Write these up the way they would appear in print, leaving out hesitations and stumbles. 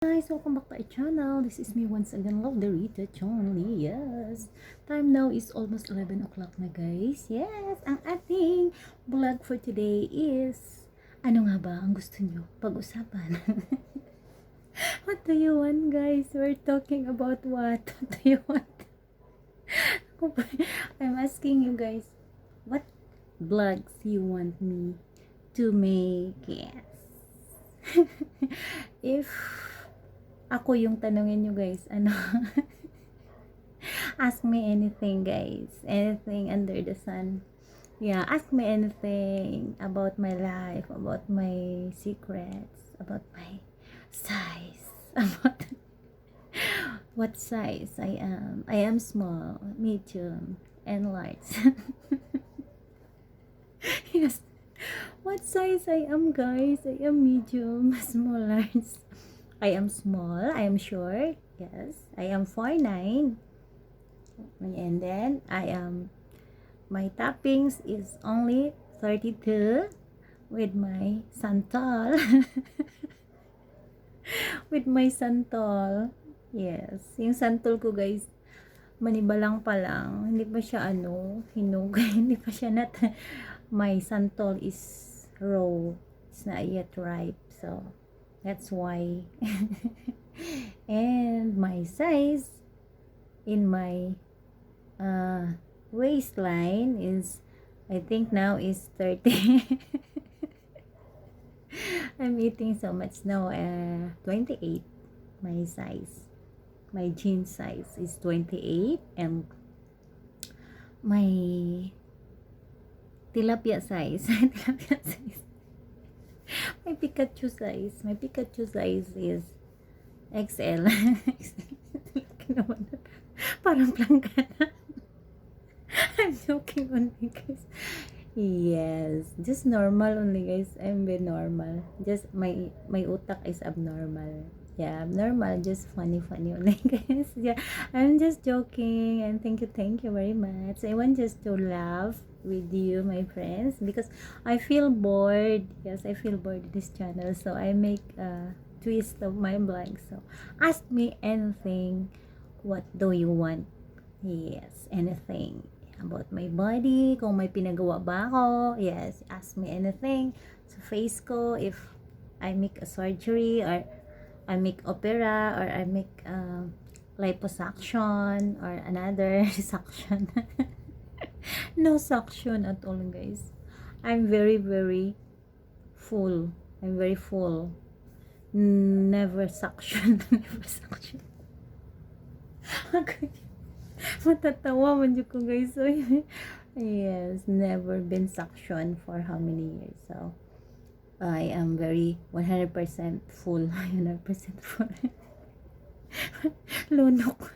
Guys, welcome back to our channel. This is me once again, Love the Rita Chonli. Yes, time now is almost 11 o'clock na guys. Yes, ang ating vlog for today is ano nga ba ang gusto nyo pag-usapan? What do you want guys? We're talking about what? What do you want? I'm asking you guys, what vlogs you want me to make? Yes. If ako yung tanungin nyo guys, ano, ask me anything guys, anything under the sun. Yeah, ask me anything about my life, about my secrets, about my size, about what size I am. I am small, medium, and large. Yes, what size I am guys? I am medium, small, large. I am small, I am short, yes, I am 4'9", and then my toppings is only 32 with my santol, with my santol, yes, yung santol ko guys, manibalang pa lang, hindi pa siya hinug, hindi pa siya my santol is raw, it's not yet ripe, so that's why. And my size in my waistline is, I think now is 30. I'm eating so much now. 28 my size, my jean size is 28, and my tilapia size tilapia size, my Pikachu size is XL. Laki naman. Parang plangka na. I'm joking only guys. Yes, just normal only guys. I'm very normal. Just my utak is abnormal. Yeah, abnormal, just funny only guys. Yeah, I'm just joking, and thank you very much. I want just to laugh with you, my friends, because I feel bored. Yes, I feel bored with this channel, so I make twist of my vlog. So ask me anything. What do you want? Yes, anything about my body, kung may pinagawa ba ako. Yes, ask me anything sa face ko, if I make a surgery, or I make opera, or I make liposuction, or another suction. No suction at all guys. I'm very full. I'm very full. Never suction. Never suction. Matatawa man dyan ko guys. So, yes, never been suction for how many years. So I am very 100% full. 100% full. Lunok.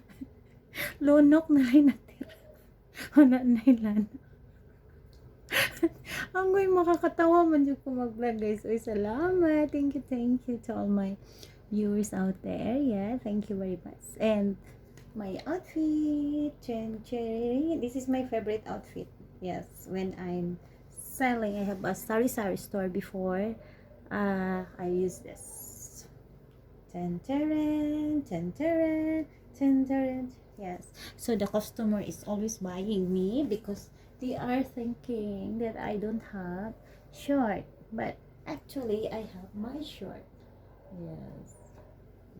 Lunok na rin natira. Wala na ilan. Ang makakatawa man dyan ko mag-vlog guys. Uy, salamat. Thank you to all my viewers out there. Yeah, thank you very much. And my outfit, this is my favorite outfit. Yes, when I'm selling, I have a sari store before. I use this. Yes, so the customer is always buying me because they are thinking that I don't have short, but actually I have my short. Yes.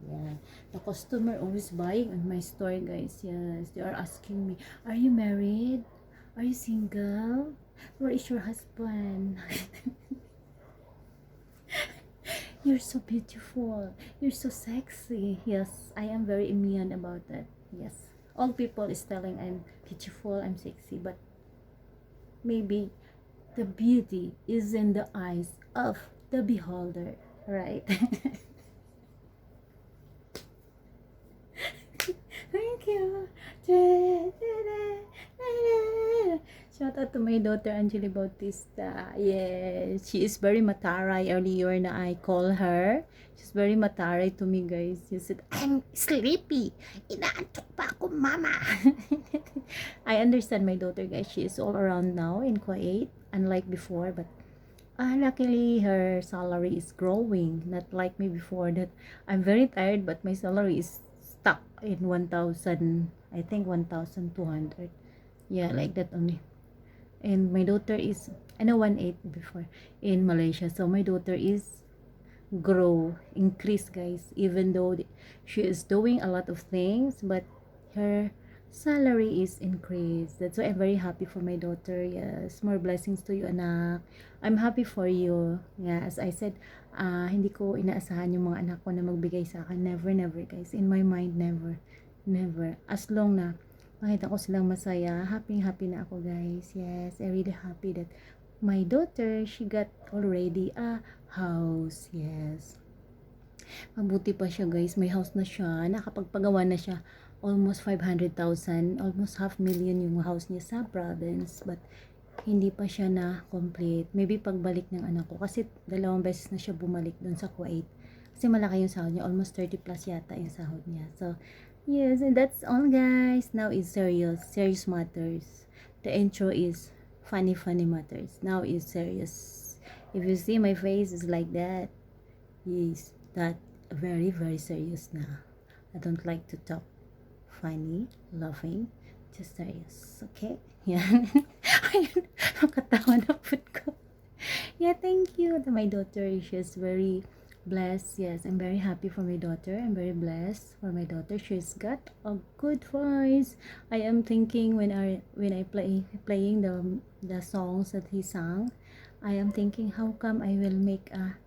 Yeah, the customer always buying on my store guys. Yes, they are asking me, are you married? Are you single? Where is your husband? You're so beautiful, you're so sexy. Yes, I am very immune about that. Yes, all people is telling I'm beautiful, I'm sexy, but maybe the beauty is in the eyes of the beholder, right? Thank you. Shout out to my daughter Angeli Bautista. Yes, she is very mataray. Earlier na I call her. She's very mataray to me guys. She said, I'm sleepy. Inaantok pa ako, mama. I understand my daughter guys. She is all around now in Kuwait. Unlike before, but Luckily, her salary is growing, not like me before that I'm very tired, but my salary is stuck in 1,000, I think 1,200. Yeah, like that only. And my daughter is, I know 1,800 before in Malaysia. So my daughter is increase, guys, even though she is doing a lot of things, but her salary is increased. That's why I'm very happy for my daughter. Yes, more blessings to you, anak. I'm happy for you. Yeah, as I said, hindi ko inaasahan yung mga anak ko na magbigay sa akin. Never, never, guys. In my mind, never, never. As long na makita ko silang masaya, happy happy na ako, guys. Yes, I really happy that my daughter, she got already a house. Yes, mabuti pa siya, guys, may house na siya, nakapagpagawa na siya. Almost 500,000, almost 500,000 yung house niya sa province, but hindi pa siya na complete. Maybe pagbalik ng anak ko, kasi 2 beses na siya bumalik dun sa Kuwait, kasi malaki yung sahod niya, almost 30 plus yata yung sahod niya. So yes, and that's all, guys. Now is serious matters. The intro is funny matters. Now is serious. If you see my face is like that, is that very serious na. I don't like to talk funny, laughing, just serious. Okay? Yan. Ayun, nakatawa na po ko. Yeah, thank you to my daughter. She's very blessed. Yes, I'm very happy for my daughter. I'm very blessed for my daughter. She's got a good voice. I am thinking when I playing the songs that he sang, I am thinking how come I will make a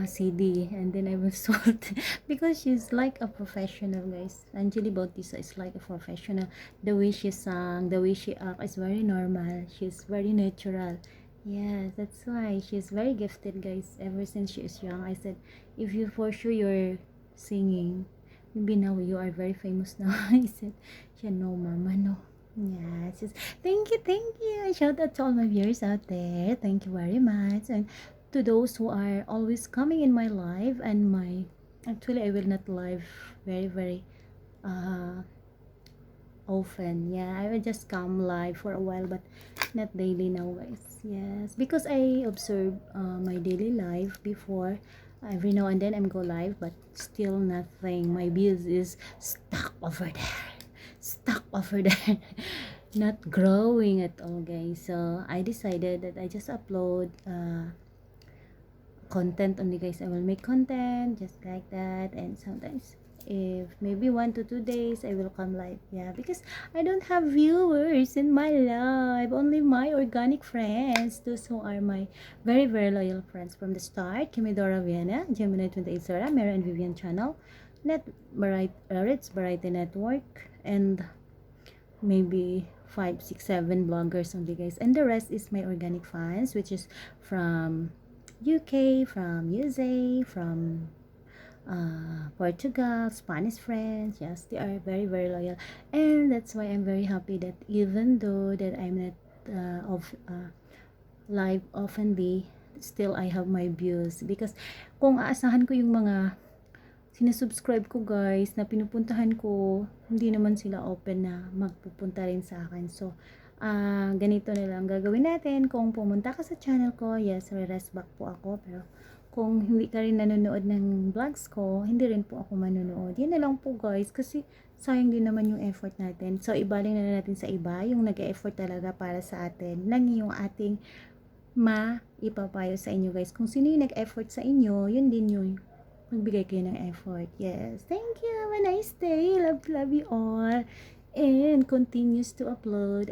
CD and then I will sold because she's like a professional, guys. Angeli Bautista is like a professional. The way she sang, the way she act is very normal. She's very natural. Yes, that's why she's very gifted, guys. Ever since she is young, I said, if you for sure you're singing, maybe now you are very famous now. I said, yeah, no, mama, no. Yeah, just thank you. Shout out to all my viewers out there. Thank you very much. And to those who are always coming in my live and my actually I will not live very often. Yeah, I will just come live for a while, but not daily now, guys. Yes, because I observe my daily life before. Every now and then I'm go live, but still nothing. My views is stuck over there. Not growing at all, guys. So I decided that I just upload content only, guys. I will make content just like that, and sometimes if maybe 1 to 2 days I will come live. Yeah, because I don't have viewers in my live, only my organic friends, those who are my very loyal friends from the start. Kimidora Vienna, Gemini 28 Sarah, Mary and Vivian channel, Ritz Variety Network, and maybe 5, 6, 7 bloggers only, guys, and the rest is my organic fans, which is from UK, from USA, from Portugal, Spanish friends. Yes, they are very loyal, and that's why I'm very happy that even though that I'm not live oftenly, still I have my views, because kung aasahan ko yung mga sinasubscribe ko, guys, na pinupuntahan ko, hindi naman sila open na magpupunta rin sa akin. So ganito na lang gagawin natin. Kung pumunta ka sa channel ko, yes, re-rest back po ako, pero kung hindi ka rin nanonood ng vlogs ko, hindi rin po ako manonood. Yan na lang po, guys, kasi sayang din naman yung effort natin. So ibaling na natin sa iba yung nag-e-effort talaga para sa atin, lang yung ating maipapayo sa inyo, guys. Kung sino yung nag-effort sa inyo, yun din yung magbigay kayo ng effort. Yes, thank you, have a nice day. Love you all, and continues to upload,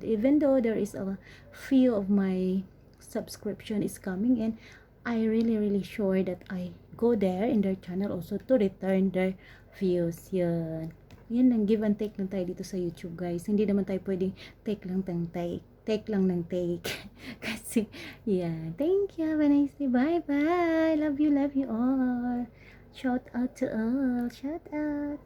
even though there is a few of my subscription is coming in. I really sure that I go there in their channel also to return their views. Yan lang, give and take lang tayo dito sa YouTube, guys. Hindi naman tayo pwedeng take lang ng take kasi yeah, thank you, have a nice day, bye love you all, shout out to all, shout out.